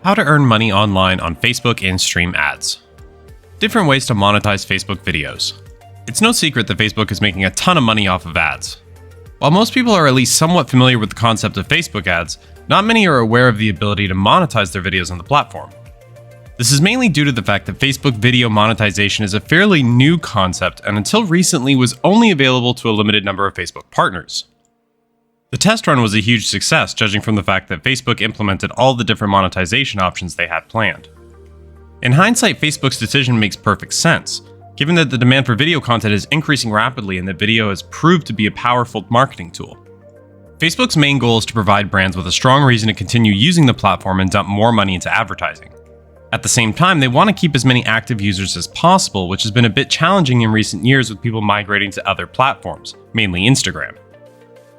How to earn money online on Facebook in-stream ads. Different ways to monetize Facebook videos. It's no secret that Facebook is making a ton of money off of ads. While most people are at least somewhat familiar with the concept of Facebook ads, not many are aware of the ability to monetize their videos on the platform. This is mainly due to the fact that Facebook video monetization is a fairly new concept and until recently was only available to a limited number of Facebook partners. The test run was a huge success, judging from the fact that Facebook implemented all the different monetization options they had planned. In hindsight, Facebook's decision makes perfect sense, given that the demand for video content is increasing rapidly and that video has proved to be a powerful marketing tool. Facebook's main goal is to provide brands with a strong reason to continue using the platform and dump more money into advertising. At the same time, they want to keep as many active users as possible, which has been a bit challenging in recent years with people migrating to other platforms, mainly Instagram.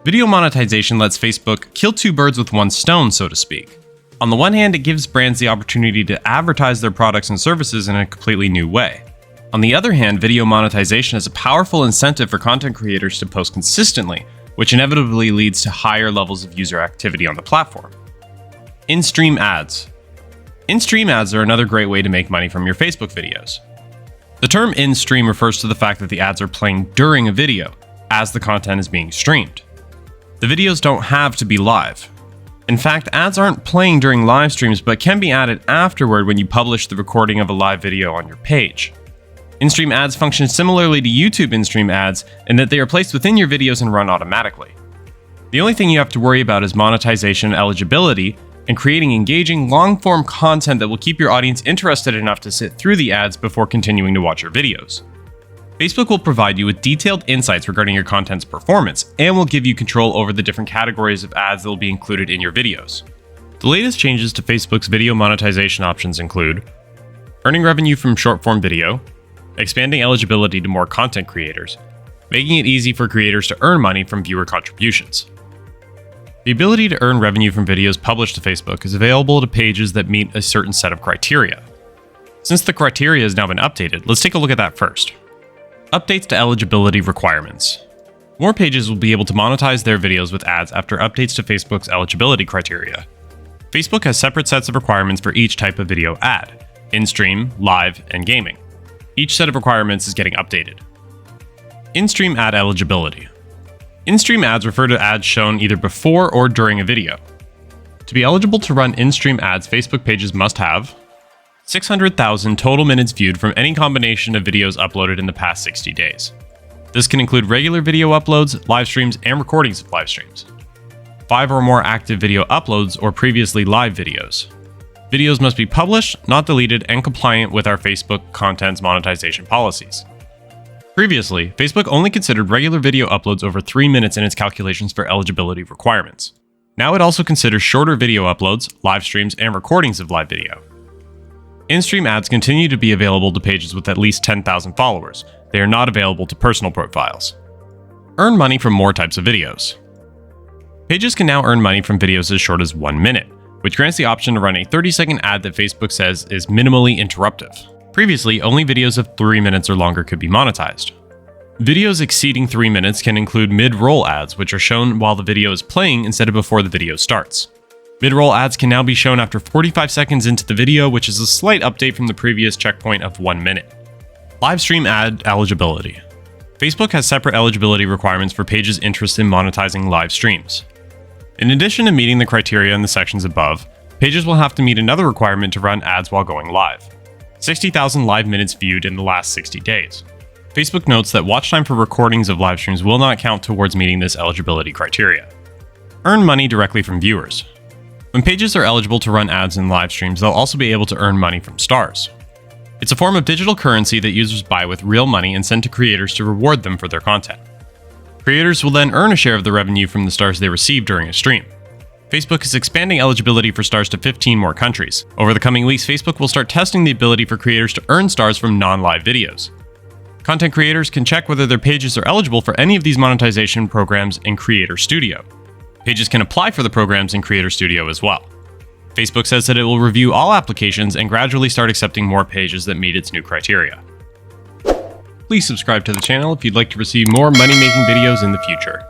Video monetization lets Facebook kill two birds with one stone, so to speak. On the one hand, it gives brands the opportunity to advertise their products and services in a completely new way. On the other hand, video monetization is a powerful incentive for content creators to post consistently, which inevitably leads to higher levels of user activity on the platform. In-stream ads. In-stream ads are another great way to make money from your Facebook videos. The term in-stream refers to the fact that the ads are playing during a video, as the content is being streamed. The videos don't have to be live. In fact, ads aren't playing during live streams but can be added afterward when you publish the recording of a live video on your page. In-stream ads function similarly to YouTube in-stream ads in that they are placed within your videos and run automatically. The only thing you have to worry about is monetization eligibility and creating engaging, long-form content that will keep your audience interested enough to sit through the ads before continuing to watch your videos. Facebook will provide you with detailed insights regarding your content's performance and will give you control over the different categories of ads that will be included in your videos. The latest changes to Facebook's video monetization options include earning revenue from short-form video, expanding eligibility to more content creators, making it easy for creators to earn money from viewer contributions. The ability to earn revenue from videos published to Facebook is available to pages that meet a certain set of criteria. Since the criteria has now been updated, let's take a look at that first. Updates to eligibility requirements. More pages will be able to monetize their videos with ads after updates to Facebook's eligibility criteria. Facebook has separate sets of requirements for each type of video ad: in-stream, live, and gaming. Each set of requirements is getting updated. In-stream ad eligibility. In-stream ads refer to ads shown either before or during a video. To be eligible to run in-stream ads, Facebook pages must have 600,000 total minutes viewed from any combination of videos uploaded in the past 60 days. This can include regular video uploads, live streams, and recordings of live streams. 5 or more active video uploads or previously live videos. Videos must be published, not deleted, and compliant with our Facebook content's monetization policies. Previously, Facebook only considered regular video uploads over 3 minutes in its calculations for eligibility requirements. Now it also considers shorter video uploads, live streams, and recordings of live video. In-stream ads continue to be available to pages with at least 10,000 followers. They are not available to personal profiles. Earn money from more types of videos. Pages can now earn money from videos as short as 1 minute, which grants the option to run a 30-second ad that Facebook says is minimally interruptive. Previously, only videos of 3 minutes or longer could be monetized. Videos exceeding 3 minutes can include mid-roll ads, which are shown while the video is playing instead of before the video starts. Mid-roll ads can now be shown after 45 seconds into the video, which is a slight update from the previous checkpoint of 1 minute. Live stream ad eligibility. Facebook has separate eligibility requirements for pages interested in monetizing live streams. In addition to meeting the criteria in the sections above, pages will have to meet another requirement to run ads while going live: 60,000 live minutes viewed in the last 60 days. Facebook notes that watch time for recordings of live streams will not count towards meeting this eligibility criteria. Earn money directly from viewers. When pages are eligible to run ads in live streams, they'll also be able to earn money from stars. It's a form of digital currency that users buy with real money and send to creators to reward them for their content. Creators will then earn a share of the revenue from the stars they receive during a stream. Facebook is expanding eligibility for stars to 15 more countries. Over the coming weeks, Facebook will start testing the ability for creators to earn stars from non-live videos. Content creators can check whether their pages are eligible for any of these monetization programs in Creator Studio. Pages can apply for the programs in Creator Studio as well. Facebook says that it will review all applications and gradually start accepting more pages that meet its new criteria. Please subscribe to the channel if you'd like to receive more money-making videos in the future.